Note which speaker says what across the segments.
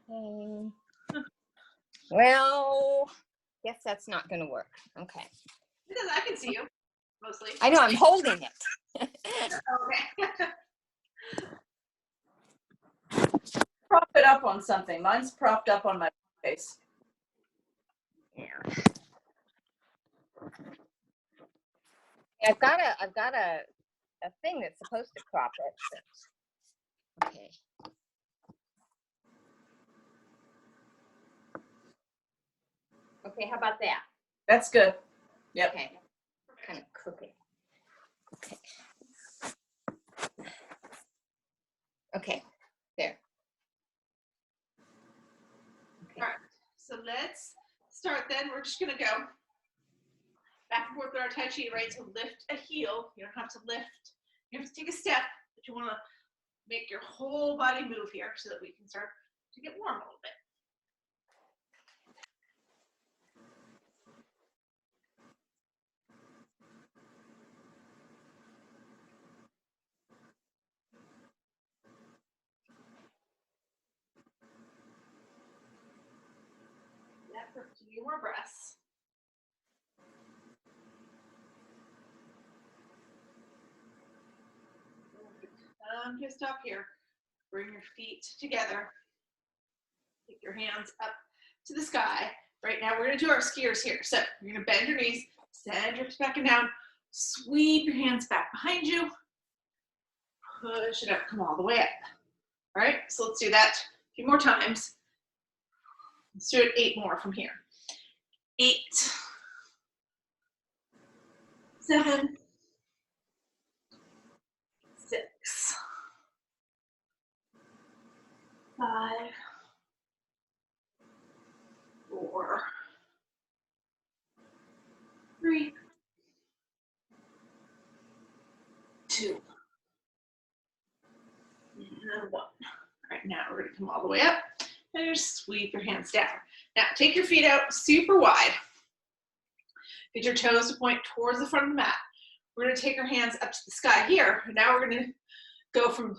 Speaker 1: Okay. Well, guess that's not going to work. Okay.
Speaker 2: Because I can see you, mostly.
Speaker 1: I know, I'm holding it.
Speaker 2: Okay.
Speaker 3: Prop it up on something. Mine's propped up on my face.
Speaker 1: Yeah. I've got a thing that's supposed to prop it. Okay. Okay, how about that?
Speaker 3: That's good. Yep.
Speaker 1: Okay. Kind of crooked. Okay. Okay. There. Okay.
Speaker 2: All right. So let's start then. We're just going to go back and forth with our Tai Chi, right? So lift a heel. You don't have to lift. You have to take a step, but you want to make your whole body move here so that we can start to get warm a little bit. Yeah, for a few more breaths. Just stop here. Bring your feet together. Take your hands up to the sky. Right now, we're going to do our skiers here. So you're going to bend your knees, send your hips back and down, sweep your hands back behind you, push it up, come all the way up. All right, so let's do that a few more times. Let's do it 8 more from here. 8, 7, 6, 5, 4, 3, 2, and 1. All right, now we're going to come all the way up and just sweep your hands down. Now take your feet out super wide. Get your toes to point towards the front of the mat. We're going to take our hands up to the sky here. Now we're going to go from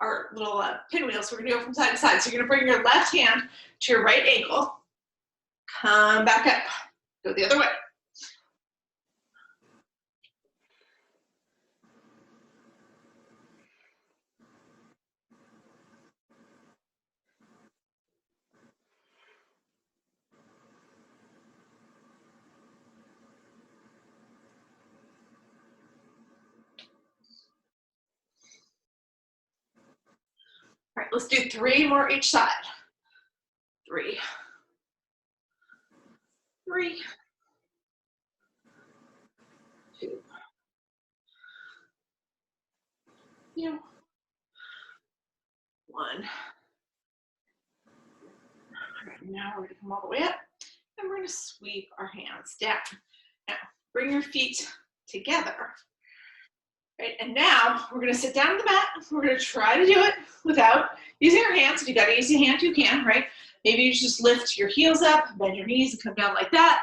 Speaker 2: our little pinwheels. We're going to go from side to side. So you're going to bring your left hand to your right ankle. Come back up. Go the other way. All right, let's do 3 more each side. 3, 3, 2, 2, 1. All right, now we're going to come all the way up, and we're going to sweep our hands down. Now, bring your feet together. Right, and now we're going to sit down on the mat. We're going to try to do it without using our hands. If you got to use your hand, you can, right? Maybe you just lift your heels up, bend your knees, and come down like that.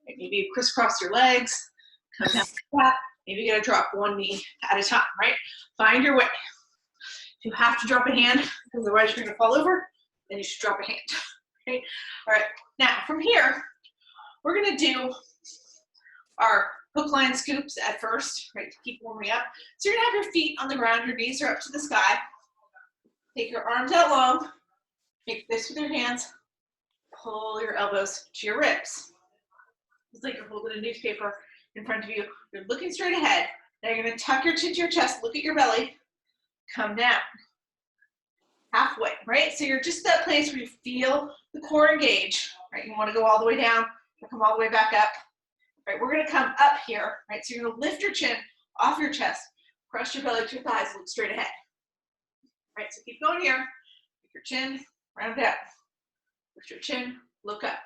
Speaker 2: Right, maybe you crisscross your legs, come down like that. Maybe you got to drop one knee at a time, right? Find your way. If you have to drop a hand, because otherwise you're going to fall over, then you should drop a hand. Okay? All right, now from here, we're going to do our hook line scoops at first, right, to keep warming up. So you're gonna have your feet on the ground, your knees are up to the sky. Take your arms out long, make this with your hands, pull your elbows to your ribs. It's like you're holding a newspaper in front of you. You're looking straight ahead. Now you're gonna tuck your chin to your chest, look at your belly, come down. Halfway, right? So you're just that place where you feel the core engage, right? You wanna go all the way down, or come all the way back up. Right, we're going to come up here, right? So you're going to lift your chin off your chest, press your belly to your thighs, look straight ahead. Right, so keep going here. Lift your chin, round out. Lift your chin, look up.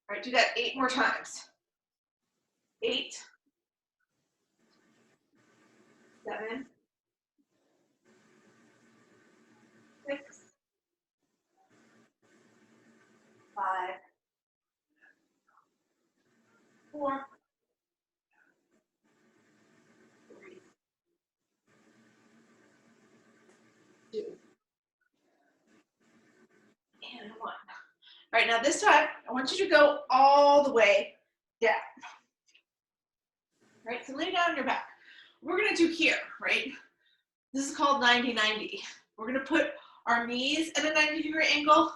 Speaker 2: All right, do that 8 more times. 8, 7, 6, 5, 4, 3, 2, and All right, now this time, I want you to go all the way down. All right, so lay down on your back. We're gonna do here, right? This is called 90-90. We're gonna put our knees at a 90-degree angle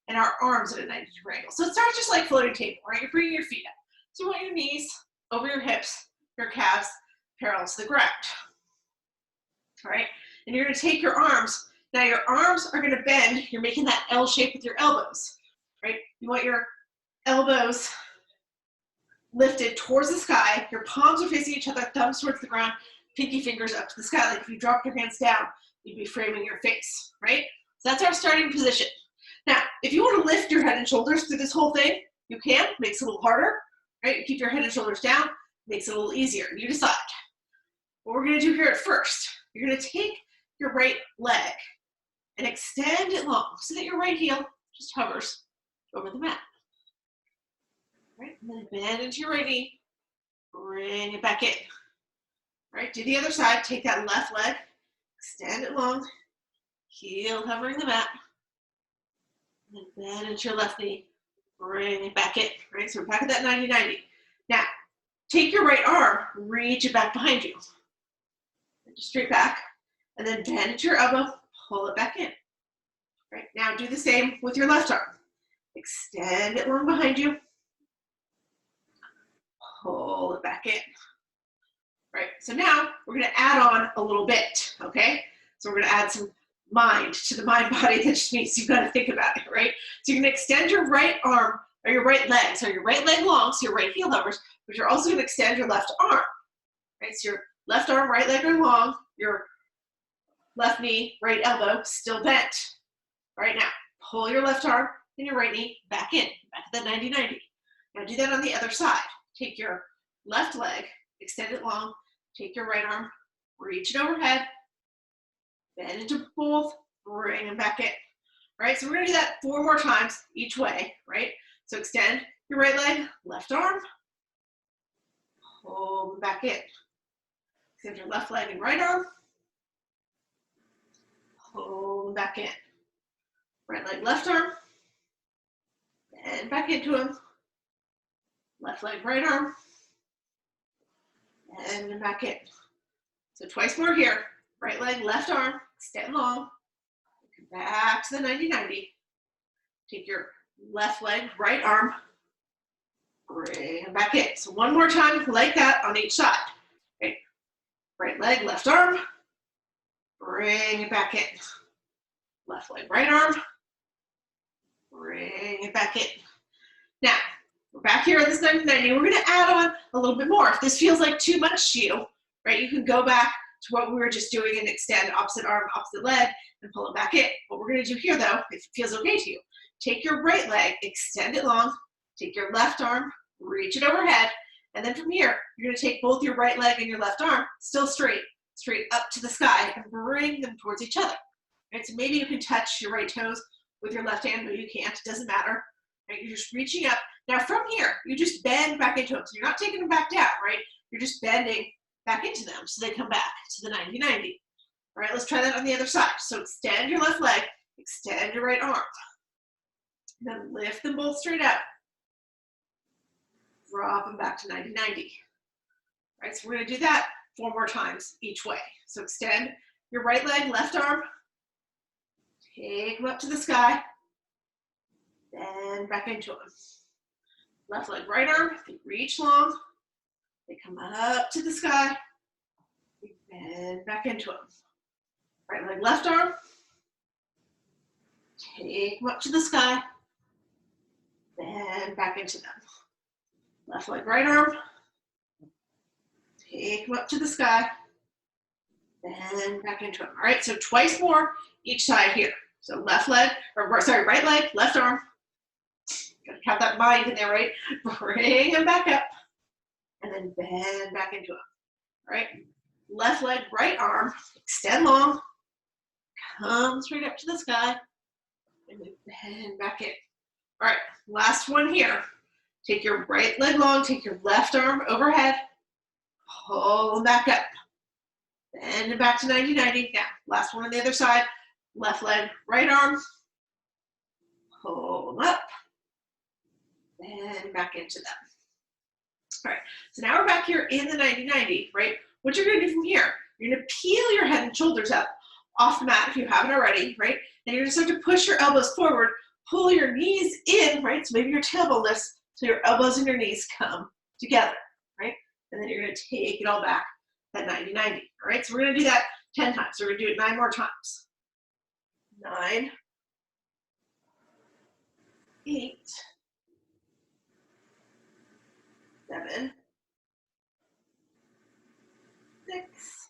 Speaker 2: and our arms at a 90-degree angle. So it starts just like floating table, right? You're bringing your feet up. So you want your knees over your hips, your calves, parallel to the ground. All right, and you're gonna take your arms. Now your arms are gonna bend. You're making that L shape with your elbows, right? You want your elbows lifted towards the sky. Your palms are facing each other, thumbs towards the ground, pinky fingers up to the sky. Like if you dropped your hands down, you'd be framing your face, right? So that's our starting position. Now, if you want to lift your head and shoulders through this whole thing, you can. Makes it a little harder, right? Keep your head and shoulders down. Makes it a little easier. You decide. What we're going to do here at first, you're going to take your right leg and extend it long so that your right heel just hovers over the mat. Right, and then bend into your right knee, bring it back in. All right, do the other side, take that left leg, extend it long, heel hovering the mat, and then bend into your left knee, bring it back in. Right, so we're back at that 90-90. Now, take your right arm, reach it back behind you. Just straight back, and then bend into your elbow, pull it back in. Right, now do the same with your left arm. Extend it long behind you, pull it back in. Right, so now we're gonna add on a little bit, okay? So we're gonna add some mind to the mind body. That just means you've gotta think about it, right? So you're gonna extend your right arm, or your right leg, so your right leg long, so your right heel hovers, but you're also gonna extend your left arm, right? So your left arm, right leg are long, your left knee, right elbow still bent. All right, now pull your left arm and your right knee back in, back at that 90-90. Now do that on the other side. Take your left leg, extend it long, take your right arm, reach it overhead, bend into both, bring them back in. All right, so we're gonna do that 4 more times each way, right? So extend your right leg, left arm, pull them back in. Extend your left leg and right arm, pull them back in. Right leg, left arm, bend back into them. Left leg, right arm, and then back in. So twice more here. Right leg, left arm, extend long. Come back to the 90-90. Take your left leg, right arm, bring it back in. So one more time like that on each side. Okay. Right leg, left arm, bring it back in. Left leg, right arm, bring it back in. Now, we're back here at this 90-90. We're gonna add on a little bit more. If this feels like too much to you, right, you can go back to what we were just doing and extend opposite arm, opposite leg, and pull it back in. What we're gonna do here though, if it feels okay to you, take your right leg, extend it long, take your left arm, reach it overhead, and then from here, you're gonna take both your right leg and your left arm, still straight up to the sky, and bring them towards each other. Right, so maybe you can touch your right toes with your left hand, but you can't, it doesn't matter. Right, you're just reaching up. Now from here, you just bend back into them. So you're not taking them back down, right? You're just bending back into them so they come back to the 90-90. All right, let's try that on the other side. So extend your left leg, extend your right arm. Then lift them both straight up. Drop them back to 90-90. All right, so we're gonna do that 4 more times each way. So extend your right leg, left arm. Take them up to the sky. Bend back into them. Left leg, right arm, they reach long. They come up to the sky. We bend back into them. Right leg, left arm. Take them up to the sky. Bend back into them. Left leg, right arm. Take them up to the sky. Bend back into them. All right, so twice more each side here. So left leg, or sorry, right leg, left arm. Gotta have that mind in there, right? Bring them back up, and then bend back into them. All right, left leg, right arm, extend long, come straight up to the sky, and then bend back in. All right, last one here. Take your right leg long, take your left arm overhead, pull them back up, bend it back to 90-90. Now, last one on the other side. Left leg, right arm, pull them up, and back into them. All right, so now we're back here in the 90-90, right? What you're gonna do from here, you're gonna peel your head and shoulders up off the mat if you haven't already, right? And you're gonna start to push your elbows forward, pull your knees in, right? So maybe your tailbone lifts, so your elbows and your knees come together, right? And then you're gonna take it all back, that 90-90, all right? So we're gonna do that 10 times. So we're gonna do it 9 more times. 9, 8, 7, 6,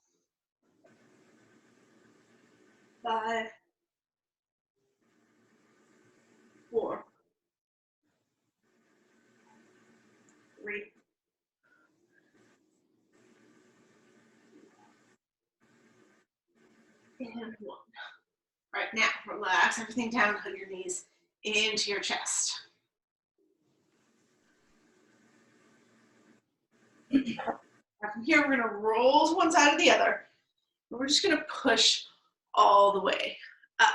Speaker 2: 5, 4, 3, and 1. All right, now relax everything down, hug your knees into your chest. Now from here, we're gonna roll to one side or the other. And we're just gonna push all the way up.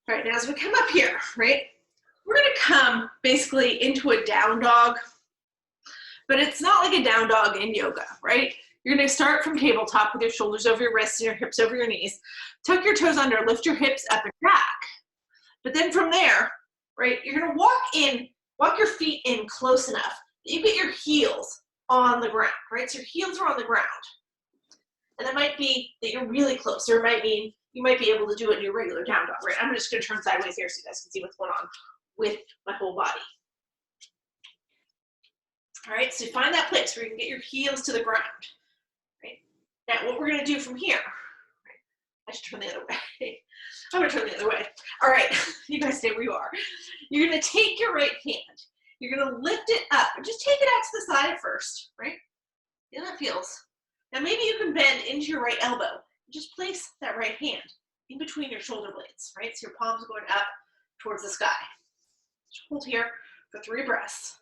Speaker 2: All right, now as we come up here, right, we're gonna come basically into a down dog, but it's not like a down dog in yoga, right? You're gonna start from tabletop with your shoulders over your wrists and your hips over your knees. Tuck your toes under, lift your hips up and back. But then from there, right, you're gonna walk your feet in close enough that you get your heels on the ground, right? So your heels are on the ground. And that might be that you're really close, or it might mean you might be able to do it in your regular down dog, right? I'm just gonna turn sideways here so you guys can see what's going on with my whole body. All right, so find that place where you can get your heels to the ground, right? Now what we're gonna do from here, right? I should turn the other way. I'm gonna turn the other way. All right, you guys stay where you are. You're gonna take your right hand, you're gonna lift it up, and just take it out to the side at first, right? See how that feels. Now maybe you can bend into your right elbow. Just place that right hand in between your shoulder blades, right? So your palms are going up towards the sky. Just hold here for 3 breaths.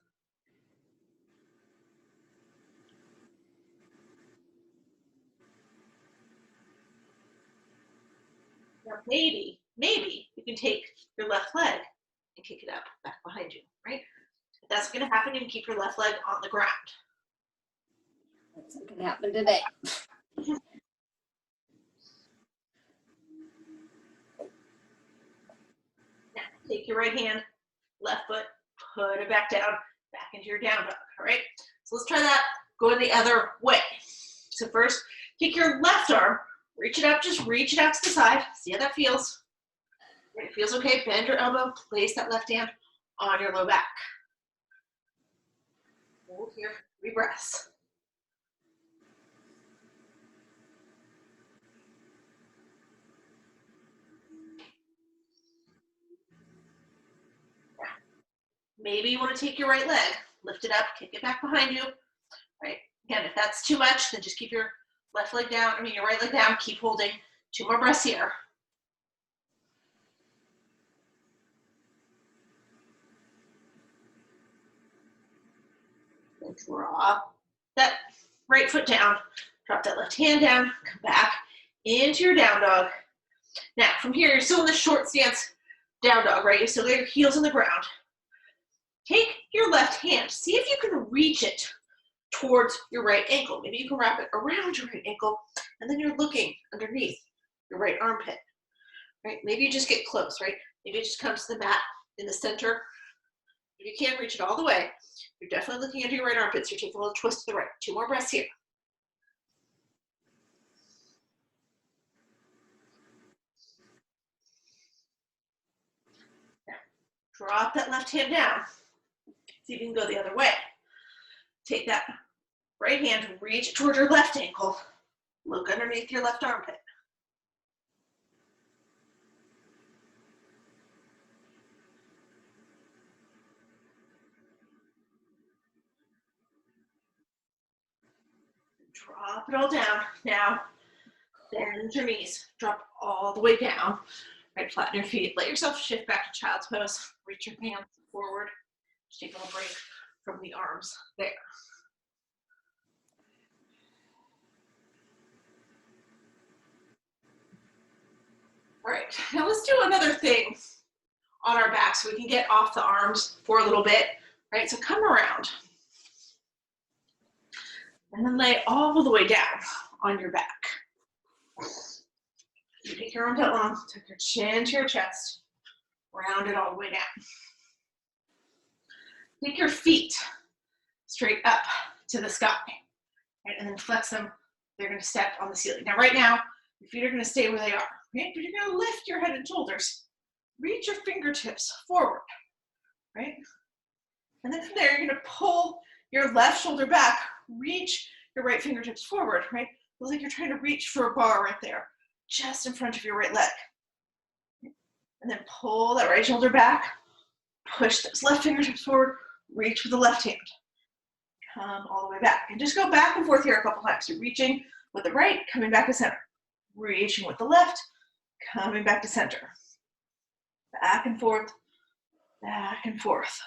Speaker 2: Now maybe you can take your left leg and kick it up back behind you, right? If that's gonna happen, you can keep your left leg on the ground.
Speaker 1: That's not gonna happen today.
Speaker 2: Now, take your right hand, left foot, put it back down, back into your down dog, all right? So let's try that going the other way. So first, take your left arm, reach it up, just reach it out to the side. See how that feels? If it feels okay, bend your elbow, place that left hand on your low back. Hold here, 3 breaths. Maybe you want to take your right leg, lift it up, kick it back behind you, right? Again, if that's too much, then just keep your left leg down, your right leg down, keep holding. 2 more breaths here. Then drop that right foot down, drop that left hand down, come back into your down dog. Now, from here, you're still in the short stance down dog, right? You still got your heels on the ground. Take your left hand, see if you can reach it towards your right ankle. Maybe you can wrap it around your right ankle, and then you're looking underneath your right armpit, right? Maybe you just get close, right? Maybe it just comes to the mat in the center. If you can't reach it all the way, you're definitely looking into your right armpit, so you're taking a little twist to the right. 2 more breaths here. Now, drop that left hand down. See if you can go the other way. Take that right hand, reach it toward your left ankle. Look underneath your left armpit. Drop it all down. Now, bend your knees. Drop all the way down. Right, flatten your feet. Let yourself shift back to child's pose. Reach your hands forward. Just take a little break from the arms there. All right, now let's do another thing on our back so we can get off the arms for a little bit, right? So come around. And then lay all the way down on your back. You take your arms out long, tuck your chin to your chest, round it all the way down. Take your feet straight up to the sky, right? And then flex them. They're going to step on the ceiling. Now, right now, your feet are going to stay where they are, right? But you're going to lift your head and shoulders. Reach your fingertips forward, right? And then from there, you're going to pull your left shoulder back, reach your right fingertips forward, right? Looks like you're trying to reach for a bar right there, just in front of your right leg. And then pull that right shoulder back, push those left fingertips forward, reach with the left hand. Come all the way back. And just go back and forth here a couple times. So reaching with the right, coming back to center. Reaching with the left, coming back to center. Back and forth, back and forth.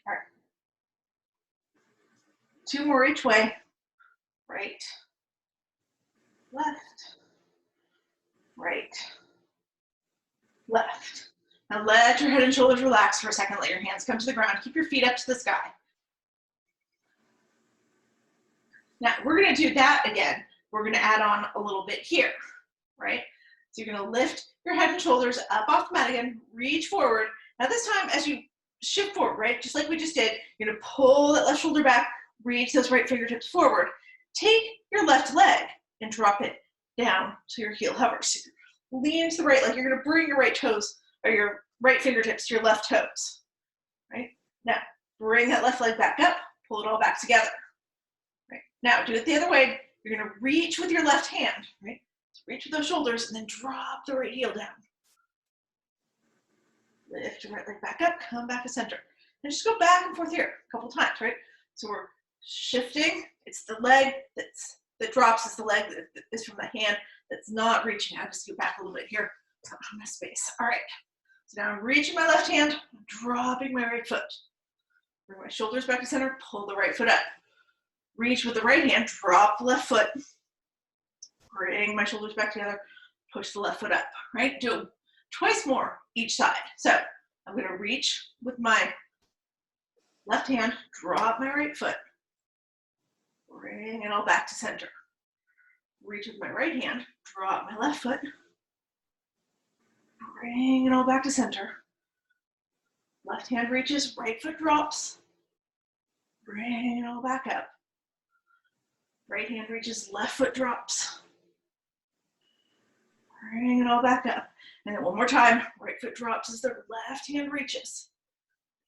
Speaker 2: All right. 2 more each way. Right, left, right, left. Now let your head and shoulders relax for a second. Let your hands come to the ground. Keep your feet up to the sky. Now we're going to do that again. We're going to add on a little bit here, right? So you're going to lift your head and shoulders up off the mat again. Reach forward. Now this time as you shift forward, right, just like we just did, you're going to pull that left shoulder back, reach those right fingertips forward. Take your left leg and drop it down so your heel hovers. Lean to the right leg. You're going to bring your right toes or your right fingertips to your left toes. Right? Now, bring that left leg back up. Pull it all back together. Right? Now, do it the other way. You're going to reach with your left hand. Right? So reach with those shoulders and then drop the right heel down. Lift your right leg back up. Come back to center. And just go back and forth here a couple times. Right? So we're shifting. It's the leg that drops. It's the leg that is from the hand that's not reaching out. Just go back a little bit here. So I'm in space. All right. So now I'm reaching my left hand, dropping my right foot. Bring my shoulders back to center. Pull the right foot up. Reach with the right hand. Drop the left foot. Bring my shoulders back together. Push the left foot up. Right. Do it twice more each side. So I'm going to reach with my left hand. Drop my right foot. Bring it all back to center. Reach with my right hand, drop my left foot. Bring it all back to center. Left hand reaches, right foot drops. Bring it all back up. Right hand reaches, left foot drops. Bring it all back up. And then one more time, right foot drops as the left hand reaches.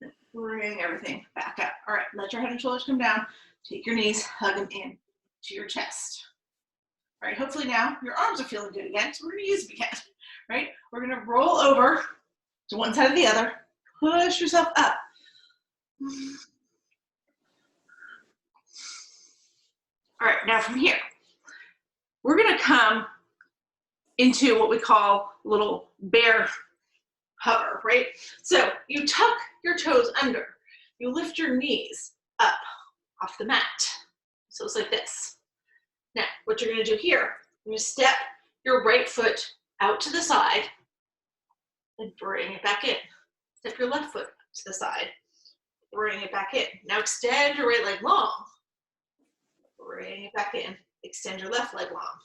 Speaker 2: Then bring everything back up. All right, let your head and shoulders come down. Take your knees, hug them in to your chest. All right, hopefully now your arms are feeling good again, so we're gonna use them again, right? We're gonna roll over to one side or the other, push yourself up. All right, now from here, we're gonna come into what we call little bear hover, right? So you tuck your toes under, you lift your knees up off the mat. So it's like this. Now, what you're going to do here, you're going to step your right foot out to the side and bring it back in. Step your left foot to the side, bring it back in. Now extend your right leg long, bring it back in. Extend your left leg long,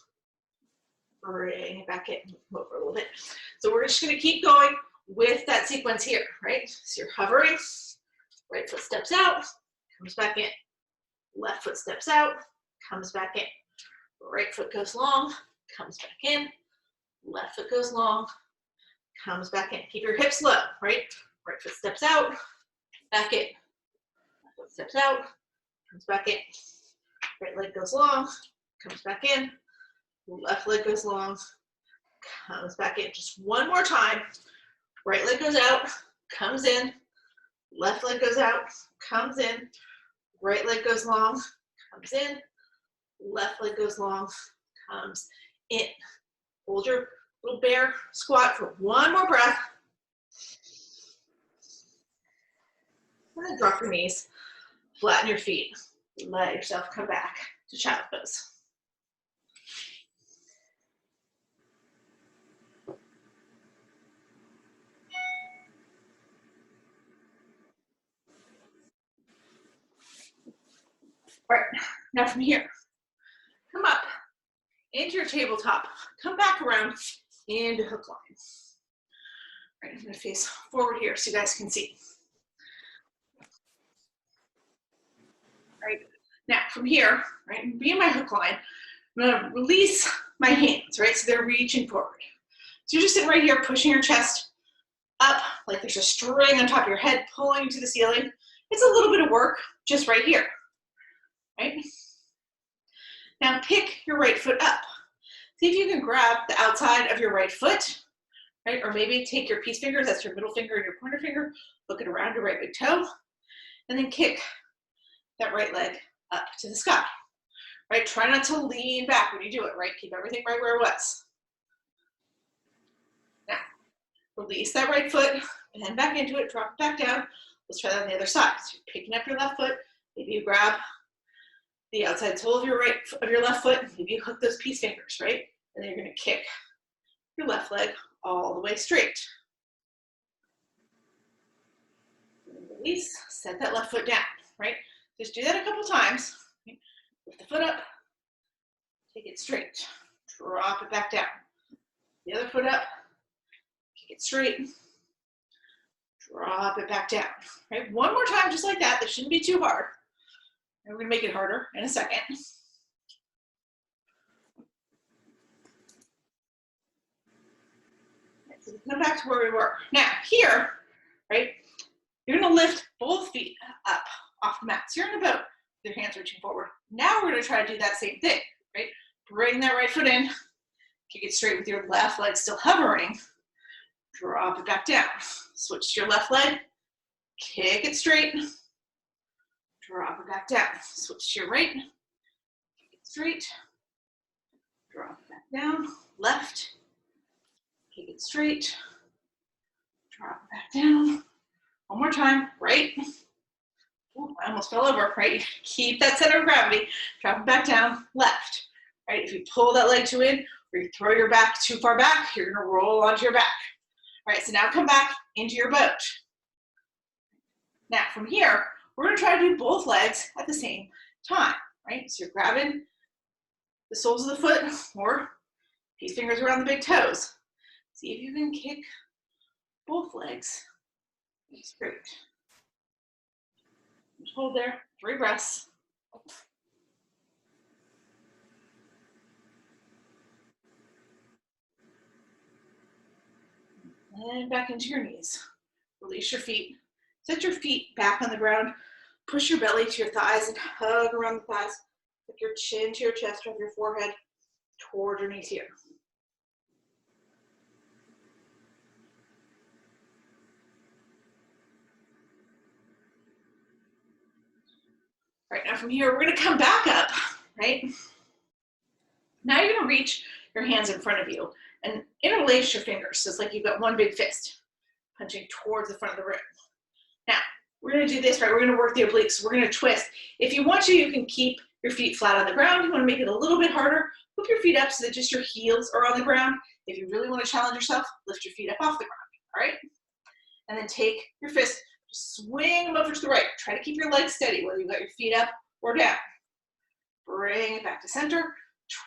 Speaker 2: bring it back in. Move over a little bit. So we're just going to keep going with that sequence here, right? So you're hovering, right foot steps out, comes back in. Left foot steps out, comes back in. Right foot goes long, comes back in. Left foot goes long, comes back in. Keep your hips low, right? Right foot steps out, back in. Left foot steps out, comes back in. Right leg goes long, comes back in. Left leg goes long, comes back in. Just one more time. Right leg goes out, comes in. Left leg goes out, comes in. Right leg goes long, comes in. Left leg goes long, comes in. Hold your Little bear squat for one more breath. And then drop your knees, flatten your feet. Let yourself come back to child pose. All right, now from here, come up into your tabletop, come back around into hook line. All right, I'm gonna face forward here so you guys can see. All right, now from here, right, be in my hook line, I'm gonna release my hands, right, so they're reaching forward. So you're just sitting right here, pushing your chest up like there's a string on top of your head, pulling to the ceiling. It's a little bit of work just right here, right? Now pick your right foot up. See if you can grab the outside of your right foot, right? Or maybe take your peace fingers, that's your middle finger and your pointer finger, look it around your right big toe, and then kick that right leg up to the sky, right? Try not to lean back when you do it, right? Keep everything right where it was. Now, release that right foot, bend back into it, drop it back down. Let's try that on the other side. So you're picking up your left foot, maybe you grab the outside sole of your left foot, maybe you hook those peace fingers, right? And then you're gonna kick your left leg all the way straight. Release, set that left foot down, right? Just do that a couple times. Lift the foot up, take it straight, drop it back down. The other foot up, kick it straight, drop it back down, right? One more time just like that. This shouldn't be too hard. And we're gonna make it harder in a second. So come back to where we were. Now here, right, you're gonna lift both feet up off the mat. So you're in a boat, with your hands reaching forward. Now we're gonna try to do that same thing, right? Bring that right foot in, kick it straight with your left leg still hovering, drop it back down. Switch to your left leg, kick it straight, drop it back down. Switch to your right, kick it straight, drop it back down. Left, kick it straight, drop it back down. One more time, right. Ooh, I almost fell over, right? Keep that center of gravity, drop it back down, left. Right, if you pull that leg too in, or you throw your back too far back, you're gonna roll onto your back. All right, so now come back into your boat. Now from here, we're gonna try to do both legs at the same time, right? So you're grabbing the soles of the foot or peace fingers around the big toes. See if you can kick both legs straight. Just hold there, 3 breaths. And back into your knees. Release your feet. Set your feet back on the ground. Push your belly to your thighs and hug around the thighs. Put your chin to your chest, or your forehead toward your knees here. All right, now from here, we're gonna come back up, right? Now you're gonna reach your hands in front of you and interlace your fingers. So it's like you've got one big fist punching towards the front of the room. Now, we're gonna do this, right? We're gonna work the obliques. We're gonna twist. If you want to, you can keep your feet flat on the ground. You wanna make it a little bit harder, hook your feet up so that just your heels are on the ground. If you really wanna challenge yourself, lift your feet up off the ground, all right? And then take your fist, just swing them over to the right. Try to keep your legs steady, whether you've got your feet up or down. Bring it back to center,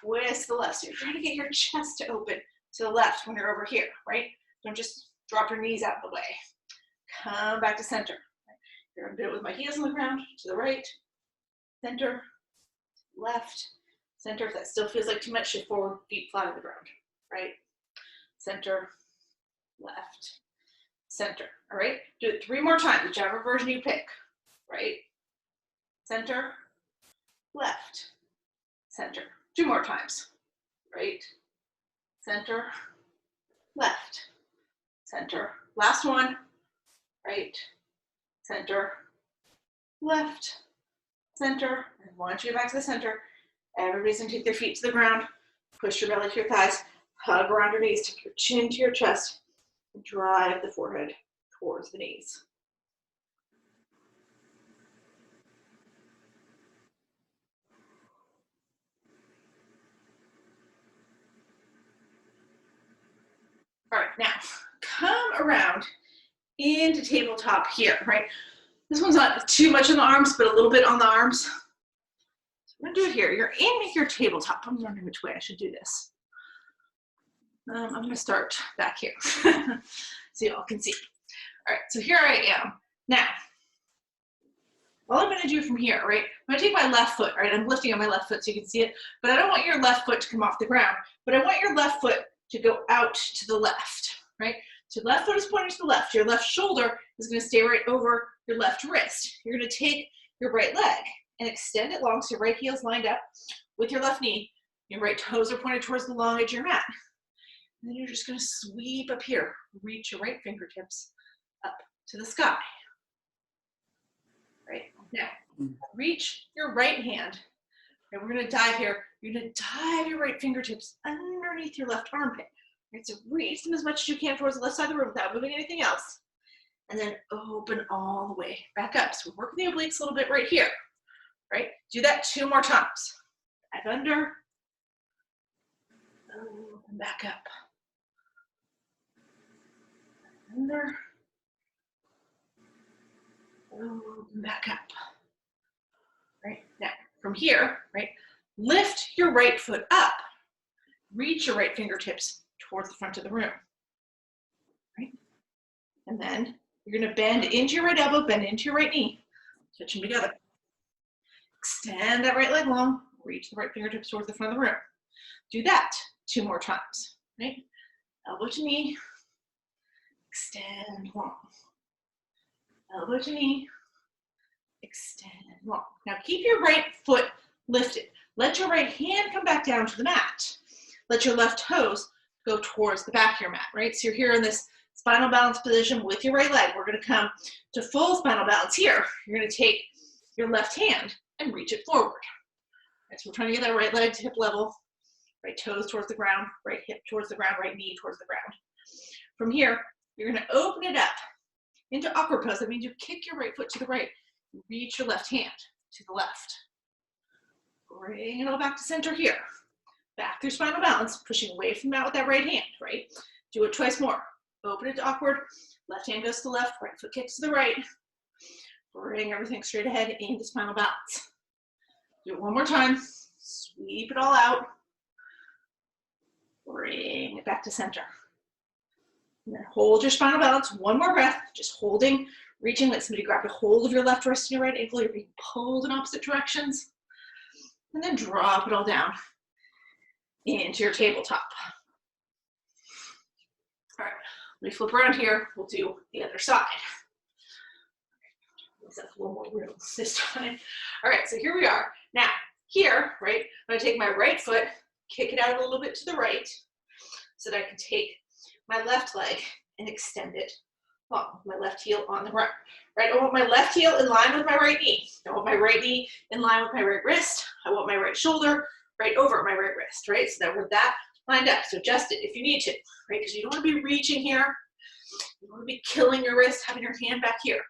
Speaker 2: twist the left. So you're trying to get your chest to open to the left when you're over here, right? Don't just drop your knees out of the way. Come back to center. You're gonna do it with my heels on the ground, to the right, center, left, center. If that still feels like too much, shift forward, feet flat on the ground, right? Center, left, center, all right? Do it 3 more times, whichever version you pick, right? Center, left, center. 2 more times, right? Center, left, center. Last one, right, center, left, center. And once you get back to the center, everybody's gonna take their feet to the ground, push your belly to your thighs, Hug around your knees, tuck your chin to your chest, and drive the forehead towards the knees. All right, now come around into tabletop here, right? This one's not too much on the arms, but a little bit on the arms. So I'm gonna do it here. You're in your tabletop. I'm wondering which way I should do this. I'm gonna start back here so y'all can see. All right, so here I am. Now, all I'm gonna do from here, right? I'm gonna take my left foot, right? I'm lifting on my left foot so you can see it, but I don't want your left foot to come off the ground, but I want your left foot to go out to the left, right? So your left foot is pointing to the left. Your left shoulder is gonna stay right over your left wrist. You're gonna take your right leg and extend it long so your right heel's lined up with your left knee. Your right toes are pointed towards the long edge of your mat. And then you're just gonna sweep up here. Reach your right fingertips up to the sky. Right, now, reach your right hand. And we're gonna dive here. You're gonna dive your right fingertips underneath your left armpit. Right, so reach them as much as you can towards the left side of the room without moving anything else. And then open all the way back up. So we're working the obliques a little bit right here. Right, do that 2 more times. Dive under, open back up. Under, open back up. Right, now from here, right, lift your right foot up. Reach your right fingertips towards the front of the room. Right, and then you're gonna bend into your right elbow, bend into your right knee. Touch them together. Extend that right leg long. Reach the right fingertips towards the front of the room. Do that 2 more times. Right, elbow to knee. Extend long. Elbow to knee. Extend long. Now keep your right foot lifted. Let your right hand come back down to the mat. Let your left toes go towards the back of your mat, right? So you're here in this spinal balance position with your right leg. We're gonna come to full spinal balance here. You're gonna take your left hand and reach it forward. Right, so we're trying to get that right leg to hip level, right toes towards the ground, right hip towards the ground, right knee towards the ground. From here, you're gonna open it up into awkward pose. That means you kick your right foot to the right. Reach your left hand to the left. Bring it all back to center here. Back through spinal balance, pushing away from the mat with that right hand, right? Do it twice more. Open it to awkward. Left hand goes to the left, right foot kicks to the right. Bring everything straight ahead into spinal balance. Do it 1 more time. Sweep it all out. Bring it back to center. And then hold your spinal balance. 1 more breath, just holding, reaching, let somebody grab a hold of your left wrist and your right ankle. You're being pulled in opposite directions. And then drop it all down into your tabletop. All right, let me flip around here. We'll do the other side. Let's have a little more room this time. All right, so here we are. Now, here, right, I'm gonna take my right foot, kick it out a little bit to the right so that I can take my left leg and extend it long, my left heel on the ground. Right, I want my left heel in line with my right knee. I want my right knee in line with my right wrist. I want my right shoulder right over my right wrist, right? So that we're that lined up. So adjust it if you need to, right? Because you don't want to be reaching here. You don't want to be killing your wrist, having your hand back here.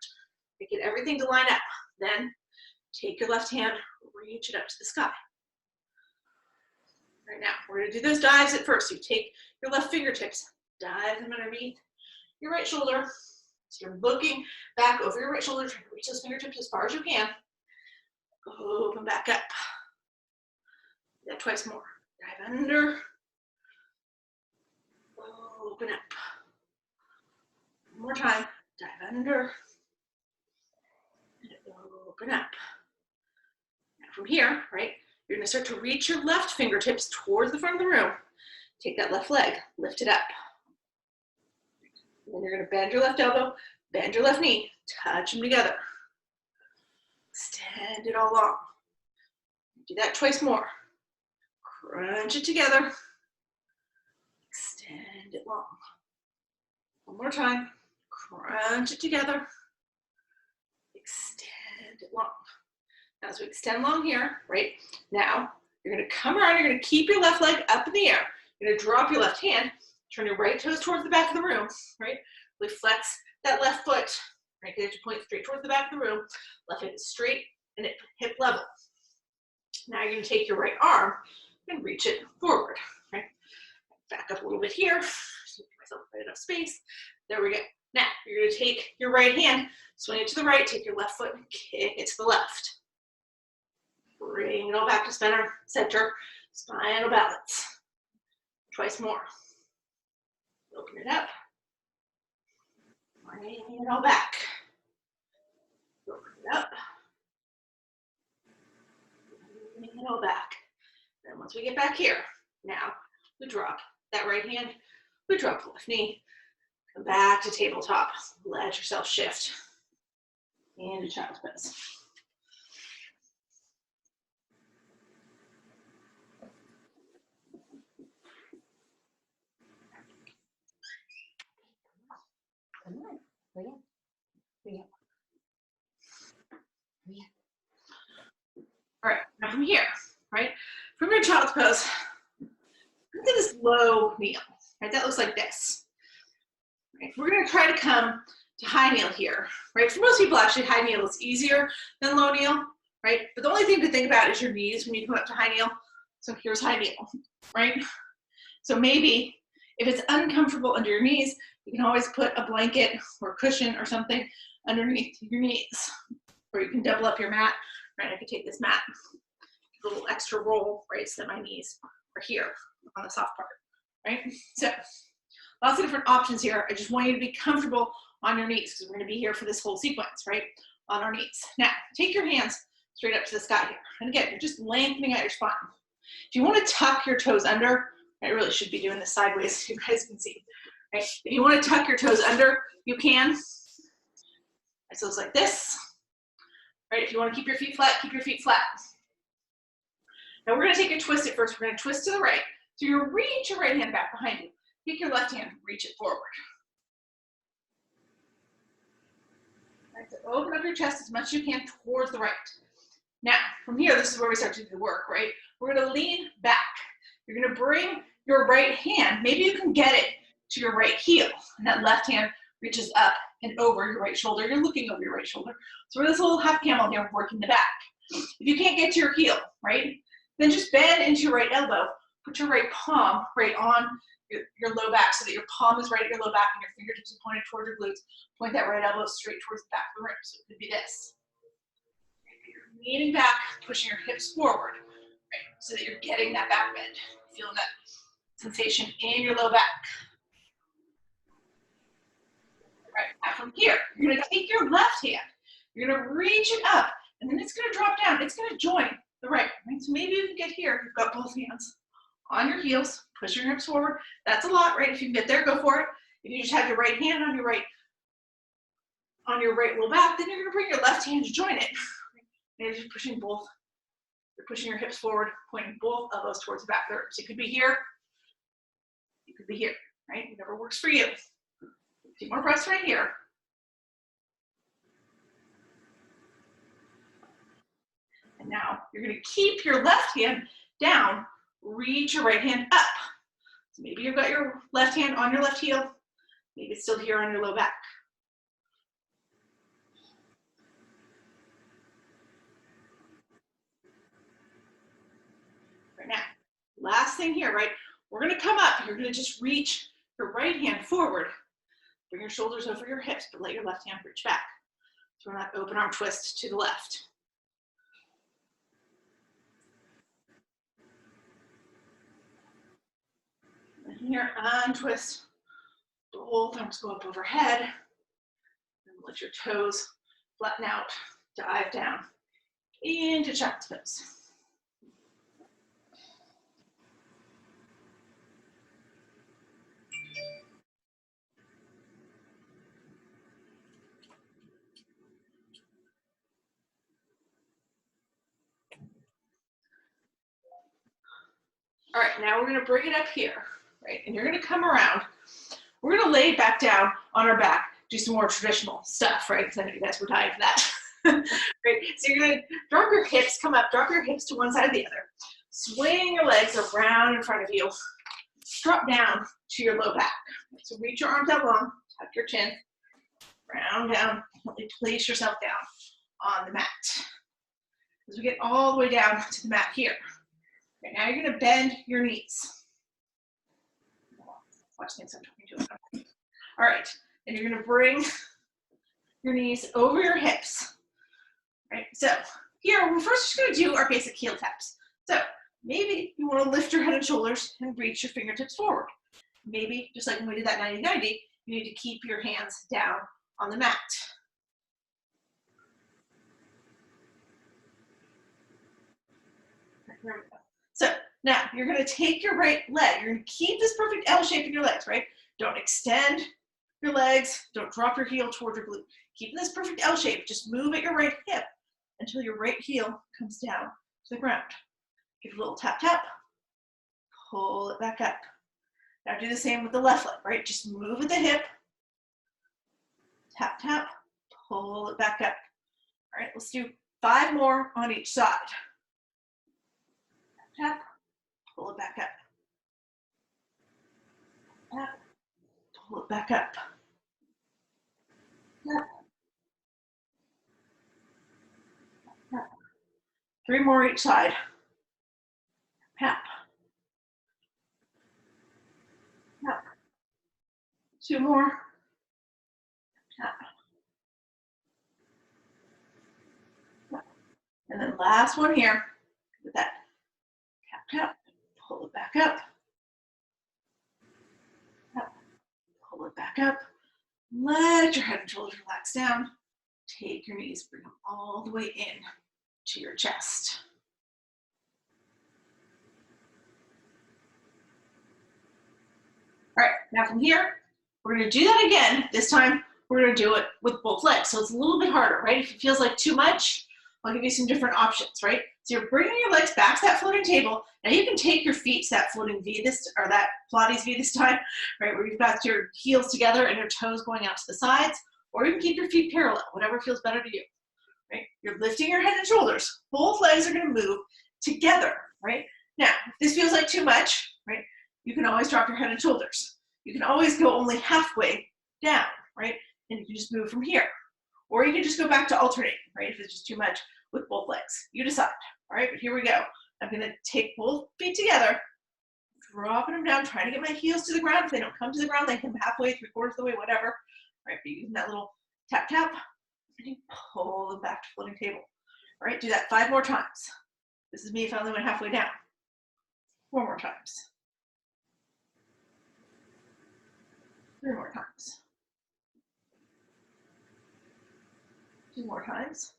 Speaker 2: Get everything to line up. Then take your left hand, reach it up to the sky. Right now, we're going to do those dives at first. You take your left fingertips, dive them underneath your right shoulder. So you're looking back over your right shoulder, trying to reach those fingertips as far as you can. Open back up. Do that twice more. Dive under. Open up. 1 more time. Dive under. And open up. Now from here, right, you're going to start to reach your left fingertips towards the front of the room. Take that left leg, lift it up. And then you're going to bend your left elbow, bend your left knee, touch them together. Extend it all long. Do that twice more. Crunch it together. Extend it long. 1 more time. Crunch it together. Extend it long. Now, as we extend long here, right, now you're going to come around, you're going to keep your left leg up in the air. You're gonna drop your left hand, turn your right toes towards the back of the room, right? Really flex that left foot, right? Get it to point straight towards the back of the room. Left hip is straight and hip level. Now you're gonna take your right arm and reach it forward, right? Back up a little bit here, give myself enough space. There we go. Now you're gonna take your right hand, swing it to the right, take your left foot and kick it to the left. Bring it all back to center, spinal balance. Twice more. Open it up. Bring it all back. Open it up. Bring it all back. Then once we get back here, now we drop that right hand, we drop the left knee, come back to tabletop. Let yourself shift into child's pose.
Speaker 1: Come on. Hurry up. Hurry up. Hurry up.
Speaker 2: All right, now from here, right? From your child's pose, look at this low kneel, right? That looks like this. Right? We're gonna try to come to high kneel here, right? For most people, actually, high kneel is easier than low kneel, right? But the only thing to think about is your knees when you come up to high kneel. So here's high kneel, right? So maybe if it's uncomfortable under your knees, you can always put a blanket or a cushion or something underneath your knees, or you can double up your mat, right? I could take this mat, a little extra roll, right, so that my knees are here on the soft part, right? So lots of different options here. I just want you to be comfortable on your knees because we're going to be here for this whole sequence, right? On our knees. Now, take your hands straight up to the sky here. And again, you're just lengthening out your spine. If you want to tuck your toes under, I really should be doing this sideways so you guys can see. Right? If you want to tuck your toes under, you can. So it's like this. Right? If you want to keep your feet flat, keep your feet flat. Now we're going to take a twist at first. We're going to twist to the right. So you reach your right hand back behind you. Take your left hand, reach it forward. Right, so open up your chest as much as you can towards the right. Now, from here, this is where we start to do the work, right? We're going to lean back. You're going to bring your right hand. Maybe you can get it to your right heel. And that left hand reaches up and over your right shoulder. You're looking over your right shoulder. So we're this little half camel here working the back. If you can't get to your heel, right, then just bend into your right elbow. Put your right palm right on your low back so that your palm is right at your low back and your fingertips are pointed toward your glutes. Point that right elbow straight towards the back of the room. So it could be this. You're leaning back, pushing your hips forward, right, so that you're getting that back bend. Feeling that sensation in your low back. Right, now from here, you're going to take your left hand, you're going to reach it up, and then it's going to drop down. It's going to join the right. So maybe you can get here. You've got both hands on your heels, push your hips forward. That's a lot, right? If you can get there, go for it. If you just have your right hand on your right low back, then you're going to bring your left hand to join it. And you're just pushing both. You're pushing your hips forward, pointing both elbows towards the back of the room. So you could be here, you could be here, right? Whatever works for you. A few more breaths right here. And now you're going to keep your left hand down, reach your right hand up. So maybe you've got your left hand on your left heel, maybe it's still here on your low back. Right now, last thing here, right? We're going to come up. You're going to just reach your right hand forward. Bring your shoulders over your hips, but let your left hand reach back. So we're not open arm twist to the left. And here, untwist. Both arms go up overhead. And let your toes flatten out. Dive down into child's pose. All right, now we're going to bring it up here, right? And you're going to come around. We're going to lay it back down on our back, do some more traditional stuff, right? Because I know you guys were dying for that. Right? So you're going to drop your hips, come up, drop your hips to one side or the other. Swing your legs around in front of you. drop down to your low back. So reach your arms out long, tuck your chin, round down, place yourself down on the mat. As we get all the way down to the mat here. Okay, now you're gonna bend your knees. Watch things I'm talking to. All right, and you're gonna bring your knees over your hips. Right, so here we're first just gonna do our basic heel taps. So maybe you wanna lift your head and shoulders and reach your fingertips forward. Maybe, just like when we did that 90-90, you need to keep your hands down on the mat. There we go. So now you're going to take your right leg. You're going to keep this perfect L shape in your legs, right? Don't extend your legs. Don't drop your heel toward your glute. Keep this perfect L shape. Just move at your right hip until your right heel comes down to the ground. Give a little tap, tap. Pull it back up. Now do the same with the left leg, right? Just move at the hip. Tap, tap. Pull it back up. All right, let's do 5 more on each side. Tap, pull it back up. Tap, pull it back up. Tap, tap. 3 more each side. Tap, tap. 2 more. Tap, tap. And then last one here with that. Tap, tap. Pull it back up. Tap, pull it back up. Let your head and shoulders relax down. Take your knees, bring them all the way in to your chest. All right, now from here, we're gonna do that again. This time, we're gonna do it with both legs. So it's a little bit harder, right? If it feels like too much, I'll give you some different options, right? So you're bringing your legs back to that floating table. Now you can take your feet to that floating V or that Pilates V this time, right? Where you've got your heels together and your toes going out to the sides, or you can keep your feet parallel, whatever feels better to you, right? You're lifting your head and shoulders. Both legs are gonna move together, right? Now, if this feels like too much, right? You can always drop your head and shoulders. You can always go only halfway down, right? And you can just move from here. Or you can just go back to alternating, right? If it's just too much with both legs. You decide, all right? But here we go. I'm gonna take both feet together, dropping them down, trying to get my heels to the ground. If they don't come to the ground, they come halfway, 3/4 of the way, whatever. All right, but using that little tap, tap, and you pull them back to floating table. All right, do that 5 more times. This is me if I only went halfway down. 4 more times. 3 more times. 2 more times.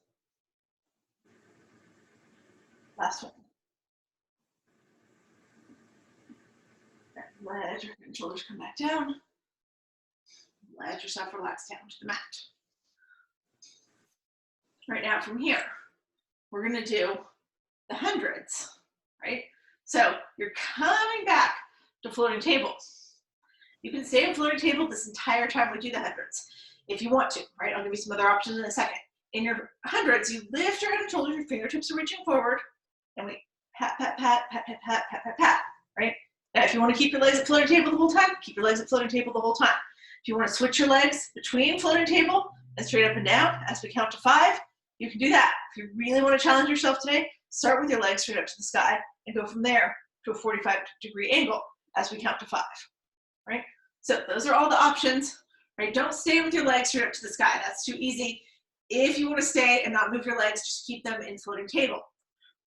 Speaker 2: Last one. Let your shoulders come back down. Let yourself relax down to the mat. Right now from here, we're gonna do the hundreds, right? So you're coming back to floating table. You can stay on floating table this entire time we do the hundreds if you want to, right? I'll give you some other options in a second. In your hundreds, you lift your head and shoulders, your fingertips are reaching forward, and we pat, pat, pat, pat, pat, pat, pat, pat, pat, right? Now, if you want to keep your legs at floating table the whole time, keep your legs at floating table the whole time. If you want to switch your legs between floating table and straight up and down as we count to 5, you can do that. If you really want to challenge yourself today, start with your legs straight up to the sky and go from there to a 45-degree angle as we count to 5, right? So those are all the options, right? Don't stay with your legs straight up to the sky. That's too easy. If you want to stay and not move your legs, just keep them in floating table,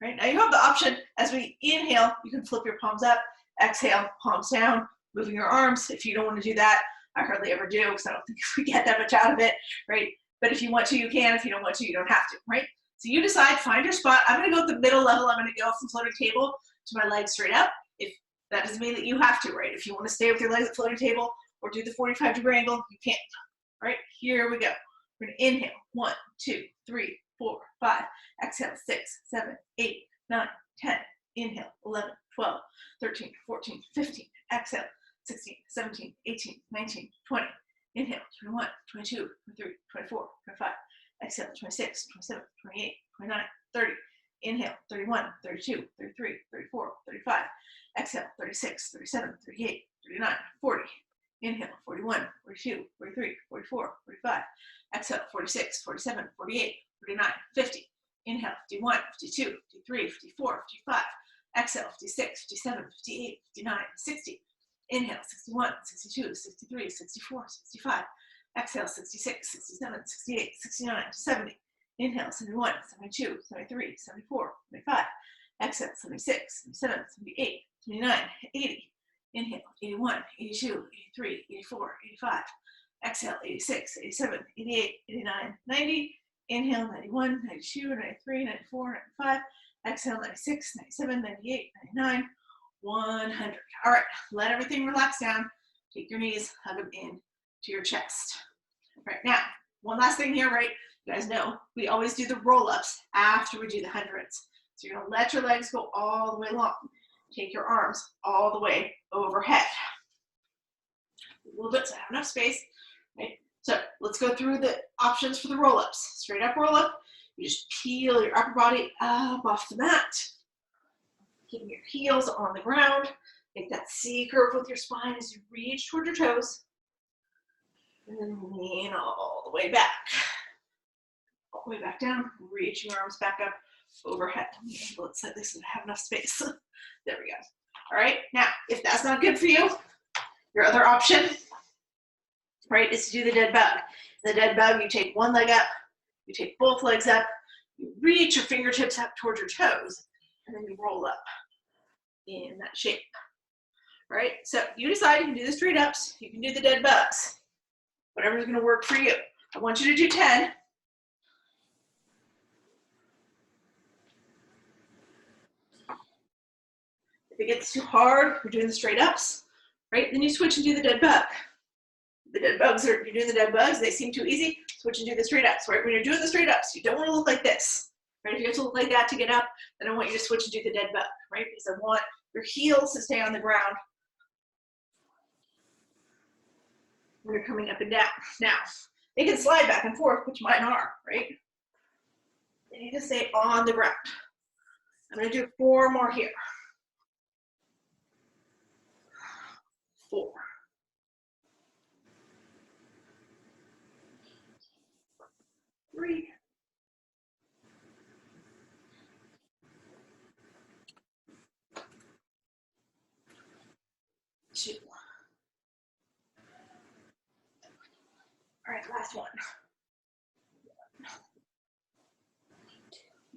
Speaker 2: right? Now you have the option, as we inhale, you can flip your palms up, exhale, palms down, moving your arms. If you don't want to do that, I hardly ever do because I don't think we get that much out of it, right? But if you want to, you can. If you don't want to, you don't have to, right? So you decide, find your spot. I'm going to go at the middle level. I'm going to go from floating table to my legs straight up. If that doesn't mean that you have to, right? If you want to stay with your legs at floating table or do the 45-degree angle, you can, right? Here we go. We're going to inhale. 1, 2, 3, 4, 5. Exhale. 6, 7, 8, 9, 10. Inhale. 11, 12, 13, 14, 15. Exhale. 16, 17, 18, 19, 20. Inhale. 21, 22, 23, 24, 25. Exhale. 26, 27, 28, 29, 30. Inhale, 31, 32, 33, 34, 35. Exhale, 36, 37, 38, 39, 40. Inhale, 41, 42, 43, 44, 45. Exhale, 46, 47, 48, 49, 50. Inhale, 51, 52, 53, 54, 55. Exhale, 56, 57, 58, 59, 60. Inhale, 61, 62, 63, 64, 65. Exhale, 66, 67, 68, 69, 70. Inhale, 71, 72, 73, 74, 75. Exhale, 76, 77, 78, 79, 80. Inhale, 81, 82, 83, 84, 85. Exhale, 86, 87, 88, 89, 90. Inhale, 91, 92, 93, 94, 95. Exhale, 96, 97, 98, 99, 100. All right, let everything relax down. Take your knees, hug them in to your chest. All right, now, one last thing here, right? You guys know we always do the roll-ups after we do the hundreds. So you're gonna let your legs go all the way long. Take your arms all the way overhead. A little bit so I have enough space, right? So let's go through the options for the roll-ups. Straight up roll-up, you just peel your upper body up off the mat. Keeping your heels on the ground. Make that C curve with your spine as you reach toward your toes. And then lean all the way back. All the way back down, reach your arms back up overhead. Let's let this have enough space. There we go. All right, now, if that's not good for you, your other option, right, is to do the dead bug. The dead bug, you take one leg up, you take both legs up, you reach your fingertips up towards your toes, and then you roll up in that shape. All right, so you decide, you can do the straight ups, you can do the dead bugs, whatever's gonna work for you. I want you to do 10. If it gets too hard, we're doing the straight ups, right? Then you switch and do the dead bug. The dead bugs you're doing the dead bugs, they seem too easy, switch and do the straight ups, right? When you're doing the straight ups, you don't want to look like this, right? If you have to look like that to get up, then I want you to switch and do the dead bug, right? Because I want your heels to stay on the ground when you're coming up and down. Now, they can slide back and forth, which mine are, right? They need to stay on the ground. I'm gonna do 4 more here. 4. 3. 2. All right, last one.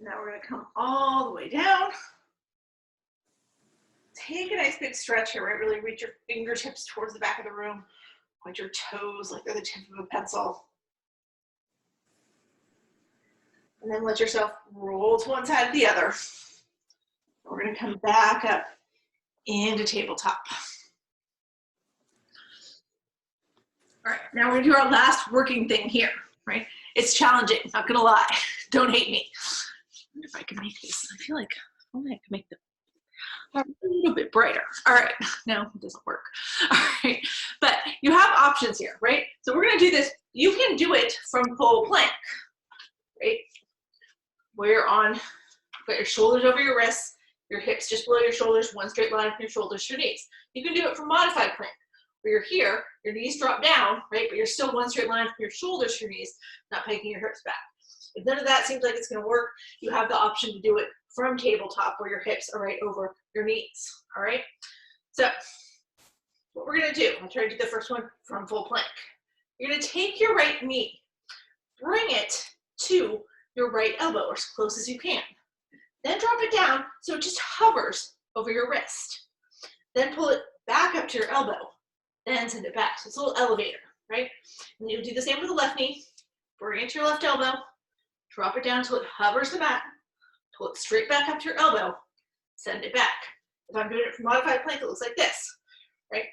Speaker 2: Now we're gonna come all the way down. Take a nice big stretch here, right? Really reach your fingertips towards the back of the room. Point your toes like they're the tip of a pencil. And then let yourself roll to one side or the other. We're gonna come back up into tabletop. All right, now we're gonna do our last working thing here, right? It's challenging, not gonna lie. Don't hate me. I wonder if I can make this. I feel like only I can make the a little bit brighter. All right, no, it doesn't work. All right, but you have options here, right? So we're gonna do this. You can do it from full plank, right? Where you're on, put your shoulders over your wrists, your hips just below your shoulders, one straight line from your shoulders to your knees. You can do it from modified plank, where you're here, your knees drop down, right? But you're still one straight line from your shoulders to your knees, not pegging your hips back. If none of that seems like it's gonna work, you have the option to do it from tabletop where your hips are right over your knees, all right? So what we're gonna do, I'll try to do the first one from full plank. You're gonna take your right knee, bring it to your right elbow or as close as you can. Then drop it down so it just hovers over your wrist. Then pull it back up to your elbow, then send it back. So it's a little elevator, right? And you'll do the same with the left knee. Bring it to your left elbow, drop it down until it hovers the mat, pull it straight back up to your elbow, send it back. If I'm doing it from modified plank, it looks like this, right?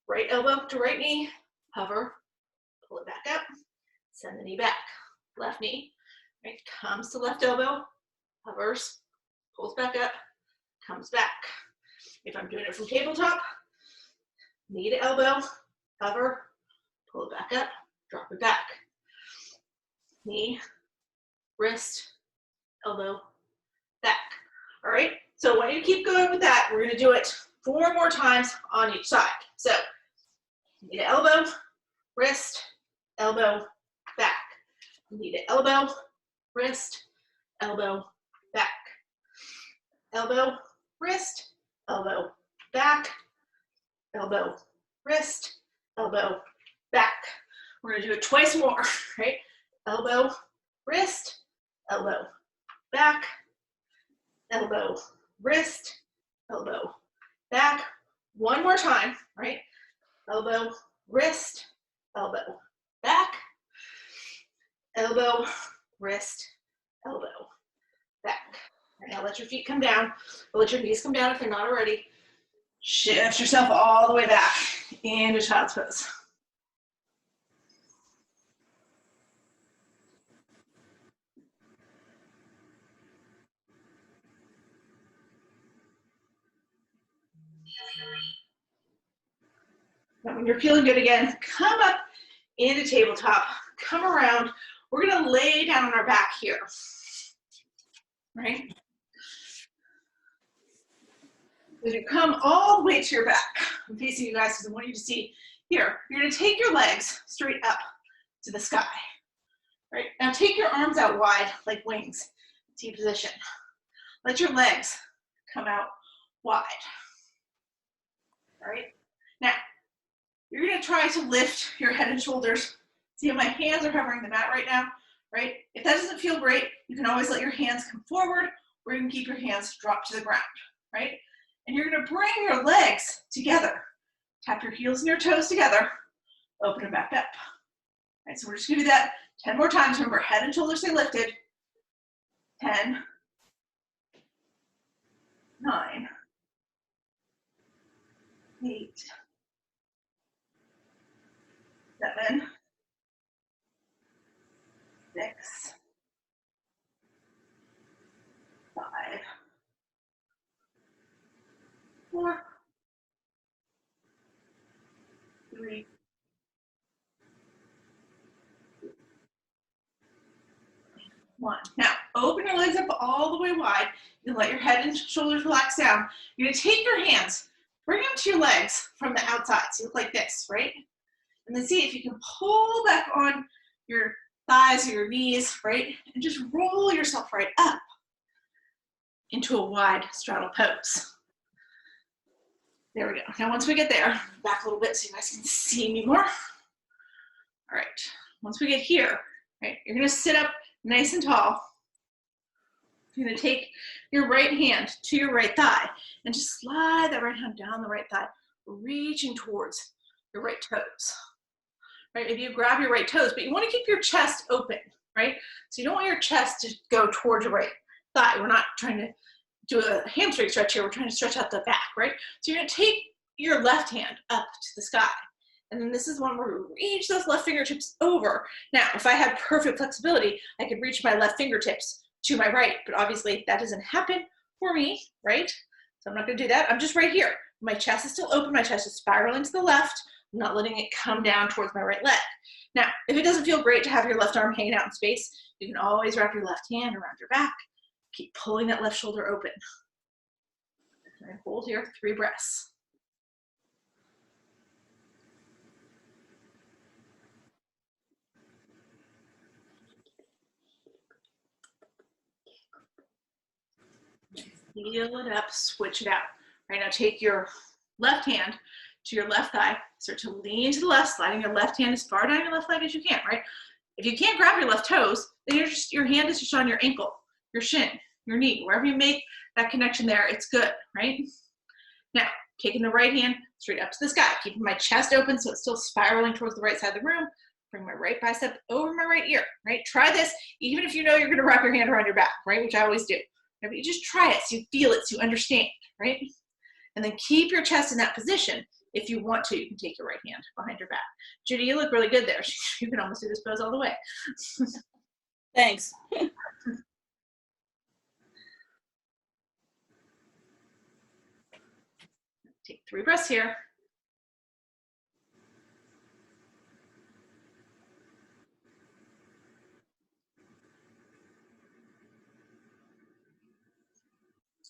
Speaker 2: Right elbow to right knee, hover, pull it back up, send the knee back. Left knee, right, comes to left elbow, hovers, pulls back up, comes back. If I'm doing it from tabletop, knee to elbow, hover, pull it back up, drop it back. Knee, wrist, elbow, back. All right, so I want you to keep going with that. We're gonna do it 4 more times on each side. So, knee to elbow, wrist, elbow, back. Knee to elbow, wrist, elbow, back. Elbow, wrist, elbow, back. Elbow, wrist, elbow, back. We're gonna do it twice more, right? Elbow, wrist, elbow, back. Elbow, wrist, elbow, back. One more time, right? Elbow, wrist, elbow, back. Elbow, wrist, elbow, back. Right, now let your feet come down. Let your knees come down if they're not already. Shift yourself all the way back into child's pose. Now when you're feeling good again, come up into tabletop, come around. We're gonna lay down on our back here, right? As you come all the way to your back, I'm facing you guys because I want you to see here. You're gonna take your legs straight up to the sky, right? Now take your arms out wide like wings, T position. Let your legs come out wide, all right? Now, you're gonna try to lift your head and shoulders. See how my hands are hovering the mat right now, right? If that doesn't feel great, you can always let your hands come forward, or you can keep your hands drop to the ground, right? And you're gonna bring your legs together. Tap your heels and your toes together, open them back up. All right, so we're just gonna do that 10 more times. Remember, head and shoulders stay lifted. 10, 9, 8, 7, 6, 5, 4, 3, 1. Now, open your legs up all the way wide. You can let your head and shoulders relax down. You're gonna take your hands, bring them to your legs from the outside. So you look like this, right? And then see if you can pull back on your thighs or your knees, right? And just roll yourself right up into a wide straddle pose. There we go. Now, once we get there, back a little bit so you guys can see me more. All right, once we get here, right, you're gonna sit up nice and tall. You're gonna take your right hand to your right thigh and just slide that right hand down the right thigh, reaching towards your right toes. Right, maybe you grab your right toes, but you wanna keep your chest open, right? So you don't want your chest to go towards your right thigh. We're not trying to do a hamstring stretch here. We're trying to stretch out the back, right? So you're gonna take your left hand up to the sky. And then this is one where we reach those left fingertips over. Now, if I had perfect flexibility, I could reach my left fingertips to my right, but obviously that doesn't happen for me, right? So I'm not gonna do that. I'm just right here. My chest is still open. My chest is spiraling to the left. I'm not letting it come down towards my right leg. Now, if it doesn't feel great to have your left arm hanging out in space, you can always wrap your left hand around your back. Keep pulling that left shoulder open. And hold here, 3 breaths. Feel it up, switch it out. Right now, take your left hand to your left thigh, start to lean to the left, sliding your left hand as far down your left leg as you can, right? If you can't grab your left toes, then your hand is just on your ankle, your shin, your knee, wherever you make that connection there, it's good, right? Now, taking the right hand straight up to the sky, keeping my chest open so it's still spiraling towards the right side of the room. Bring my right bicep over my right ear, right? Try this, even if you know you're gonna wrap your hand around your back, right? Which I always do. But you just try it so you feel it, so you understand, right? And then keep your chest in that position. If you want to, you can take your right hand behind your back. Judy, you look really good there. You can almost do this pose all the way.
Speaker 3: Thanks.
Speaker 2: Take 3 breaths here.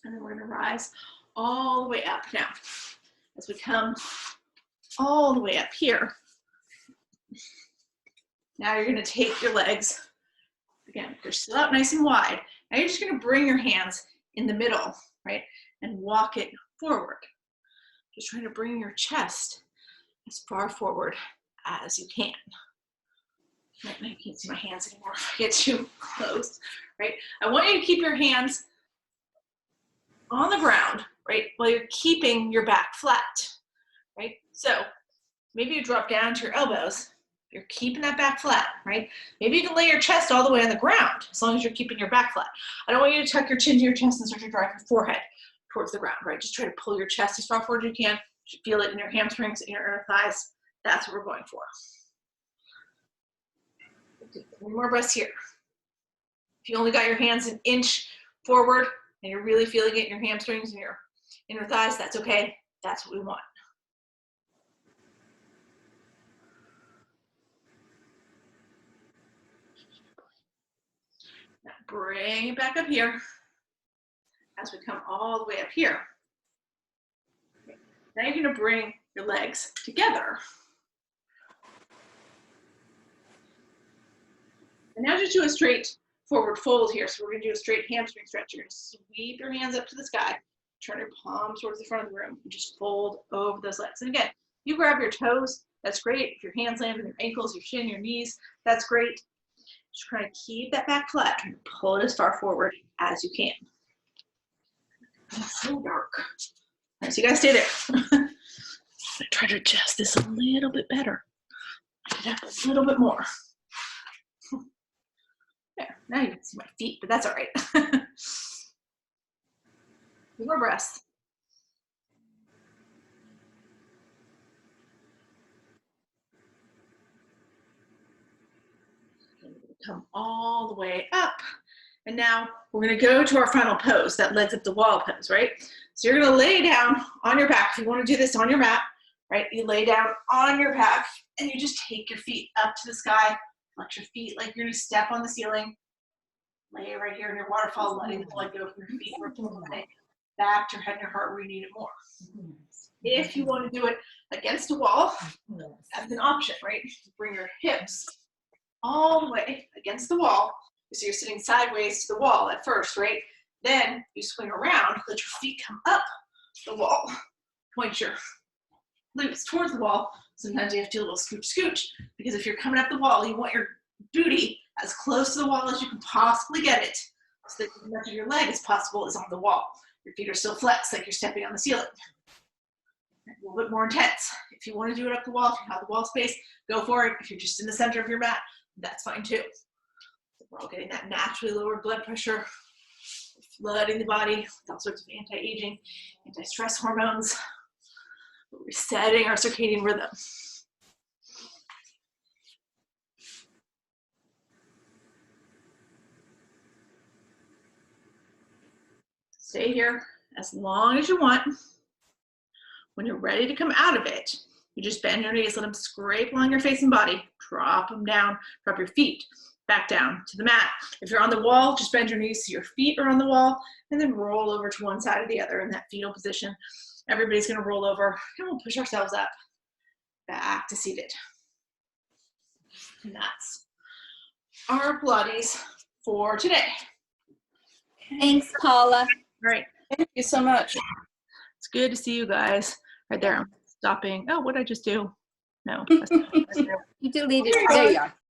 Speaker 2: And then we're gonna rise all the way up. Now, as we come all the way up here, now you're gonna take your legs, again, they're still out nice and wide. Now you're just gonna bring your hands in the middle, right? And walk it forward. Just trying to bring your chest as far forward as you can. Right, I can't see my hands anymore if I get too close, right? I want you to keep your hands on the ground, right? While you're keeping your back flat, right? So maybe you drop down to your elbows. You're keeping that back flat, right? Maybe you can lay your chest all the way on the ground as long as you're keeping your back flat. I don't want you to tuck your chin to your chest and start to drive your forehead towards the ground, right? Just try to pull your chest as far forward as you can. You should feel it in your hamstrings, in your inner thighs. That's what we're going for. 3 more breaths here. If you only got your hands an inch forward and you're really feeling it in your hamstrings and your inner thighs, that's okay. That's what we want. Now bring it back up here as we come all the way up here. Okay. Now you're going to bring your legs together. And now just do a straight forward fold here. So we're going to do a straight hamstring stretch. You're going to sweep your hands up to the sky, turn your palms towards the front of the room, and just fold over those legs. And again, you grab your toes, that's great. If your hands land on your ankles, your shin, your knees, that's great. Just try to keep that back flat, trying to pull it as far forward as you can. It's so dark. All right, so you guys stay there. I'm going to try to adjust this a little bit better. Get up a little bit more. There, now you can see my feet, but that's all right. 2 more breaths. Come all the way up. And now we're going to go to our final pose, that legs up the wall pose, right? So you're going to lay down on your back. If you want to do this on your mat, right? You lay down on your back and you just take your feet up to the sky. Flex your feet like you're going to step on the ceiling. Lay right here in your waterfall, letting the blood go from your feet back to your head and your heart where you need it more. If you want to do it against a wall, that's an option, right? Bring your hips all the way against the wall. So you're sitting sideways to the wall at first, right? Then you swing around, let your feet come up the wall. Point your glutes towards the wall. Sometimes you have to do a little scooch, because if you're coming up the wall, you want your booty as close to the wall as you can possibly get it, so that as much of your leg as possible is on the wall. Your feet are still flexed, like you're stepping on the ceiling. A little bit more intense. If you want to do it up the wall, if you have the wall space, go for it. If you're just in the center of your mat, that's fine too. So we're all getting that naturally lower blood pressure, flooding the body with all sorts of anti-aging, anti-stress hormones. We're resetting our circadian rhythm. Stay here as long as you want. When you're ready to come out of it, you just bend your knees, let them scrape along your face and body, drop them down, drop your feet back down to the mat. If you're on the wall, just bend your knees so your feet are on the wall, and then roll over to one side or the other in that fetal position. Everybody's gonna roll over, and we'll push ourselves up, back to seated. And that's our Pilates for today.
Speaker 1: Thanks, Paula.
Speaker 2: All right.
Speaker 3: Thank you so much.
Speaker 2: It's good to see you guys. Right there, I'm stopping. Oh, what did I just do? No.
Speaker 1: You deleted it. There you are.